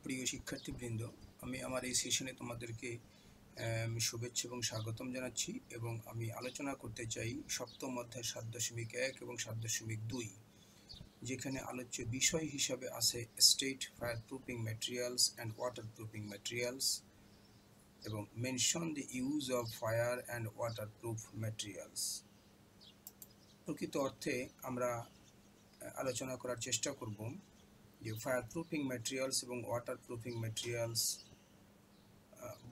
প্রিয় শিক্ষার্থীবৃন্দ, আমি আমার এই সেশনে তোমাদেরকে শুভেচ্ছা এবং স্বাগতম জানাচ্ছি এবং আমি আলোচনা করতে চাই সপ্তম অধ্যায় ৭.১ এবং ৭.২, যেখানে আলোচ্য বিষয় হিসাবে আছে state fire proofing materials and water proofing materials এবং mention the use of fire and water proof materials. প্রকৃত অর্থে আমরা আলোচনা করার চেষ্টা করব যে ফায়ার প্রুফিং ম্যাটেরিয়ালস এবং ওয়াটার প্রুফিং ম্যাটেরিয়ালস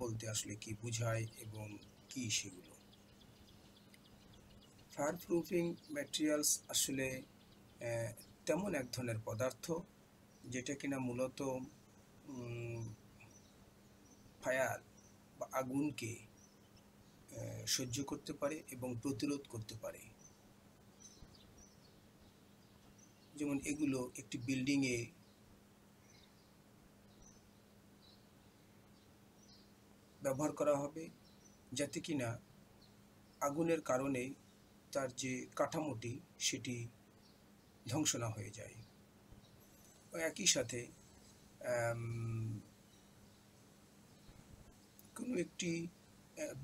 বলতে আসলে কি বোঝায় এবং কি সেগুলো। ফায়ার প্রুফিং ম্যাটেরিয়ালস আসলে তেমন এক ধরনের পদার্থ যেটা কিনা মূলত ফায়ার বা আগুনকে সহ্য করতে পারে এবং প্রতিরোধ করতে পারে। যেমন এগুলো একটি বিল্ডিংয়ে ব্যবহার করা হবে যাতে কিনা আগুনের কারণে তার যে কাঠামোটি সেটি ধ্বংস না হয়ে যায়। একই সাথে কোনো একটি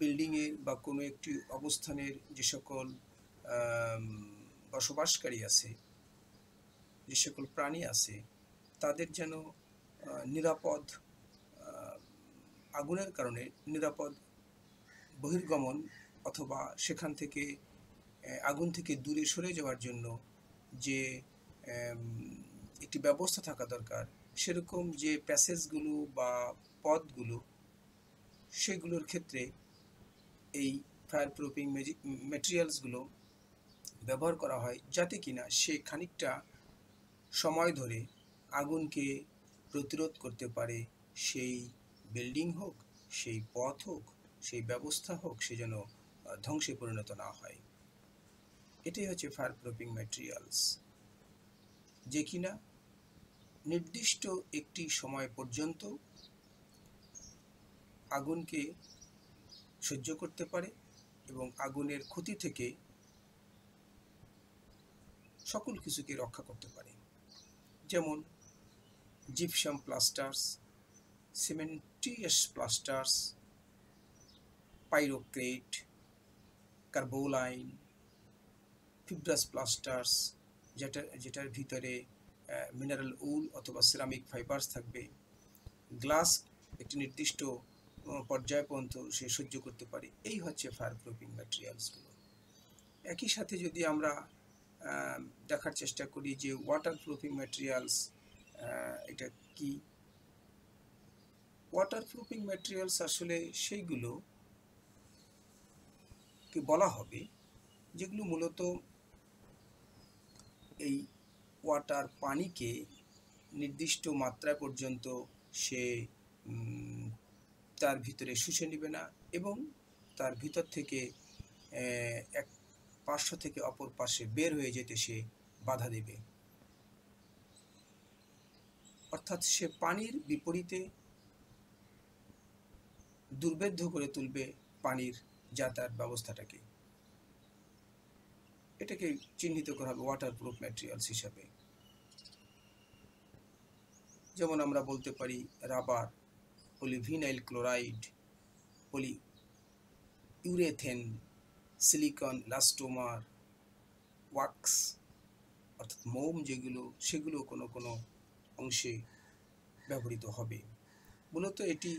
বিল্ডিংয়ের বা কোনো একটি অবস্থানের যে সকল বসবাসকারী আছে, যে সকল প্রাণী আছে, তাদের যেন নিরাপদ আগুনের কারণে নিরাপদ বহির্গমন অথবা সেখান থেকে আগুন থেকে দূরে সরে যাওয়ার জন্য যে একটি ব্যবস্থা থাকা দরকার, সেরকম যে প্যাসেজগুলো বা পথগুলো, সেগুলোর ক্ষেত্রে এই ফায়ার প্রুফিং ম্যাটেরিয়ালসগুলো ব্যবহার করা হয় যাতে কিনা সে খানিকটা সময় ধরে আগুনকে প্রতিরোধ করতে পারে। সেই বিল্ডিং হোক, সেই পথ হোক, সেই ব্যবস্থা হোক, সে যেন ধ্বংসে পরিণত না হয়। এটাই হচ্ছে ফায়ার প্রুফিং ম্যাটেরিয়ালস, যে কিনা নির্দিষ্ট একটি সময় পর্যন্ত আগুনকে সহ্য করতে পারে এবং আগুনের ক্ষতি থেকে সকল কিছুকে রক্ষা করতে পারে। যেমন জিপসাম প্লাস্টার্স, সিমেন্টিয়াস প্লাস্টার্স, পাইরোক্রেট, কার্বোলাইন, ফিব্রাস প্লাস্টার্স, যেটার ভিতরে মিনারেল উল অথবা সিরামিক ফাইবার্স থাকবে। গ্লাস একটি নির্দিষ্ট পর্যায় পর্যন্ত সে সহ্য করতে পারে। এই হচ্ছে ফায়ার প্রুফিং ম্যাটেরিয়ালসগুলো। একই সাথে যদি আমরা দেখার চেষ্টা করি যে ওয়াটার প্রুফিং ম্যাটেরিয়ালস এটা কি। ওয়াটার প্রুফিং ম্যাটেরিয়ালস আসলে সেইগুলো কি বলা হবে যেগুলো মূলত এই ওয়াটার পানিকে নির্দিষ্ট মাত্রা পর্যন্ত সে তার ভিতরে শুষে নেবে না এবং তার ভিতর থেকে এক পার্শ্ব থেকে অপর পার্শ্বে বের হয়ে যেতে সে বাধা দেবে। অর্থাৎ সে পানির বিপরীতে দুর্ভেদ্য করে তুলবে পানির যাতায়াত ব্যবস্থাটাকে। এটাকে চিহ্নিত করা হবে ওয়াটার প্রুফ ম্যাটেরিয়ালস হিসাবে। যেমন আমরা বলতে পারি rubber, polyvinyl chloride, polyurethane, silicone elastomer, wax অর্থাৎ মোম যেগুলো, সেগুলো কোনো কোনো অংশে ব্যবহৃত হবে। মূলত এটি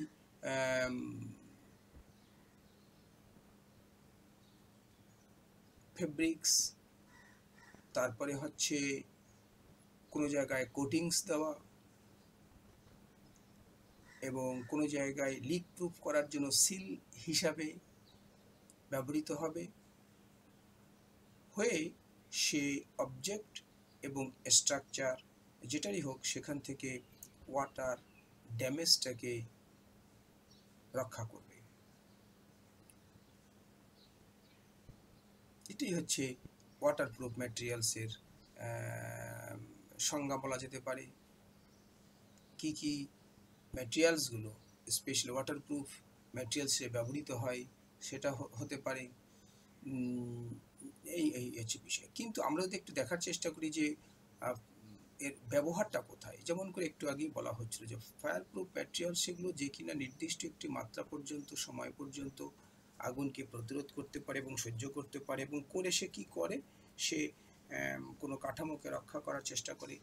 ফেব্রিক্স, তারপরে হচ্ছে কোনো জায়গায় কোটিংস দেওয়া এবং কোনো জায়গায় লিক প্রুফ করার জন্য সিল হিসাবে ব্যবহৃত হবে হয়ে সে অবজেক্ট এবং স্ট্রাকচার যেটারই হোক সেখান থেকে ওয়াটার ড্যামেজটাকে রক্ষা করবে। এটাই হচ্ছে ওয়াটার প্রুফ ম্যাটেরিয়ালসের সংজ্ঞা বলা যেতে পারে। কি কি ম্যাটেরিয়ালসগুলো স্পেশালি ওয়াটার প্রুফ ম্যাটেরিয়ালসে ব্যবহৃত হয় সেটা হতে পারে। এই হচ্ছে বিষয়। কিন্তু আমরা যদি একটু দেখার চেষ্টা করি যে এর ব্যবহারটা কোথায়? যেমন করে একটু আগেই বলা হচ্ছিল যে ফায়ার প্রুফ ম্যাটেরিয়াল সেগুলো যে কিনা নির্দিষ্ট একটি মাত্রা পর্যন্ত, সময় পর্যন্ত আগুনকে প্রতিরোধ করতে পারে এবং সহ্য করতে পারে, এবং করে সে কি করে, সে কোনো কাঠামোকে রক্ষা করার চেষ্টা করে,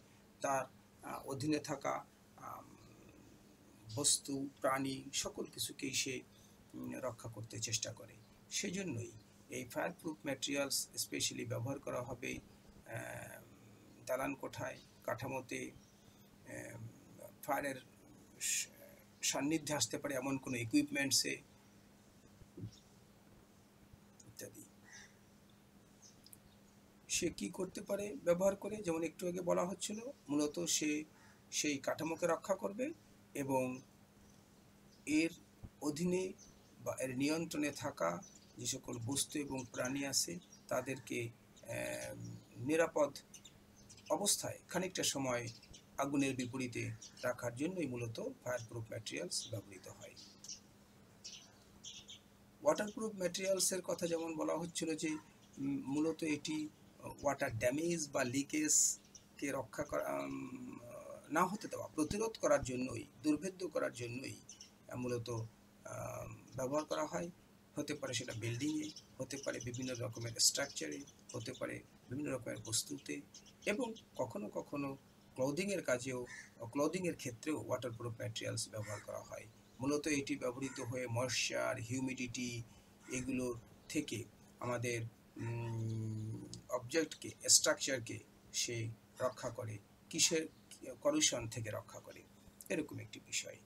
তার অধীনে থাকা বস্তু, প্রাণী সকল কিছুকেই সে রক্ষা করতে চেষ্টা করে। সেজন্যই এই ফায়ার প্রুফ ম্যাটেরিয়ালস স্পেশালি ব্যবহার করা হবে দালান কোঠায়, কাঠামোতে ফায়ারের সান্নিধ্যে আসতে পারে এমন কোনো ইকুইপমেন্টসে ইত্যাদি। সে কি করতে পারে ব্যবহার করে, যেমন একটু আগে বলা হচ্ছিল, মূলত সে সেই কাঠামোকে রক্ষা করবে এবং এর অধীনে বা এর নিয়ন্ত্রণে থাকা যে সকল বস্তু এবং প্রাণী আছে তাদেরকে নিরাপদ অবস্থায় খানিকটা সময় আগুনের বিপরীতে রাখার জন্যই মূলত ফায়ার প্রুফ ম্যাটেরিয়ালস ব্যবহৃত হয়। ওয়াটারপ্রুফ ম্যাটেরিয়ালসের কথা যেমন বলা হচ্ছিল যে মূলত এটি ওয়াটার ড্যামেজ বা লিকেজকে রক্ষা করা না হতে দেওয়া, প্রতিরোধ করার জন্যই, দুর্ভেদ্য করার জন্যই মূলত ব্যবহার করা হয়। হতে পারে সেটা বিল্ডিংয়ে, হতে পারে বিভিন্ন রকমের স্ট্রাকচারে, হতে পারে বিভিন্ন রকমের বস্তুতে, এবং কখনো কখনো ক্লোদিংয়ের কাজেও, ক্লোদিংয়ের ক্ষেত্রেও ওয়াটারপ্রুফ ম্যাটেরিয়ালস ব্যবহার করা হয়। মূলত এটি ব্যবহৃত হয়ে ময়েশ্চার, হিউমিডিটি এগুলোর থেকে আমাদের অবজেক্টকে, স্ট্রাকচারকে সে রক্ষা করে, কিসের কলুশন থেকে রক্ষা করে, এরকম একটি বিষয়।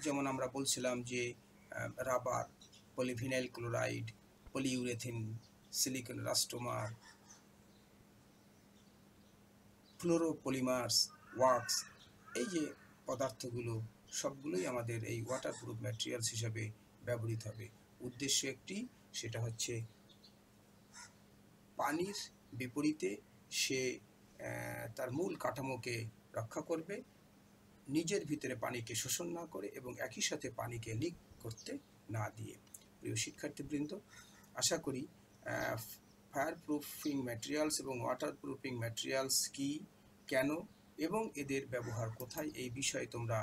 যেমন আমরা বলছিলাম যে rubber, polyvinyl chloride, polyurethane, silicone elastomer, fluoropolymers, wax, এই যে পদার্থগুলো সবগুলোই আমাদের এই ওয়াটারপ্রুফ ম্যাটেরিয়ালস হিসেবে ব্যবহৃত হবে। উদ্দেশ্য একটি, সেটা হচ্ছে পানির বিপরীতে সে তার মূল কাঠামোকে রক্ষা করবে, নিজের ভিতরে পানিকে শোষণ না করে এবং একই সাথে পানিকে লিক করতে না দিয়ে। প্রিয় শিক্ষার্থীবৃন্দ, আশা করি ফায়ার প্রুফিং ম্যাটেরিয়ালস এবং ওয়াটার প্রুফিং ম্যাটেরিয়ালস কি, কেন এবং এদের ব্যবহার কোথায়, এই বিষয়ে তোমরা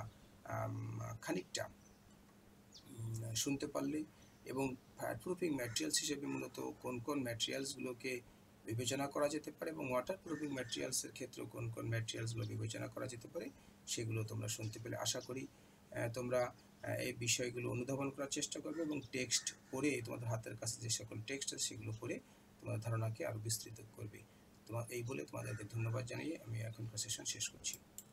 খানিকটা শুনতে পারলে। এবং ফায়ার প্রুফিং ম্যাটেরিয়ালস হিসেবে মূলত কোন কোন ম্যাটেরিয়ালসগুলোকে বিবেচনা করা যেতে পারে এবং ওয়াটার প্রুফিং ম্যাটেরিয়ালসের ক্ষেত্রেও কোন কোন ম্যাটেরিয়ালসগুলো বিবেচনা করা যেতে পারে, সেগুলো তোমরা শুনতে পেলে। আশা করি তোমরা এই বিষয়গুলো অনুধাবন করার চেষ্টা করবে এবং টেক্সট পড়ে, তোমাদের হাতের কাছে যে সকল টেক্সট আছে সেগুলো পড়ে তোমার ধারণাকে আরও বিস্তৃত করবে। এই বলে তোমাদেরকে ধন্যবাদ জানিয়ে আমি এখনকার সেশন শেষ করছি।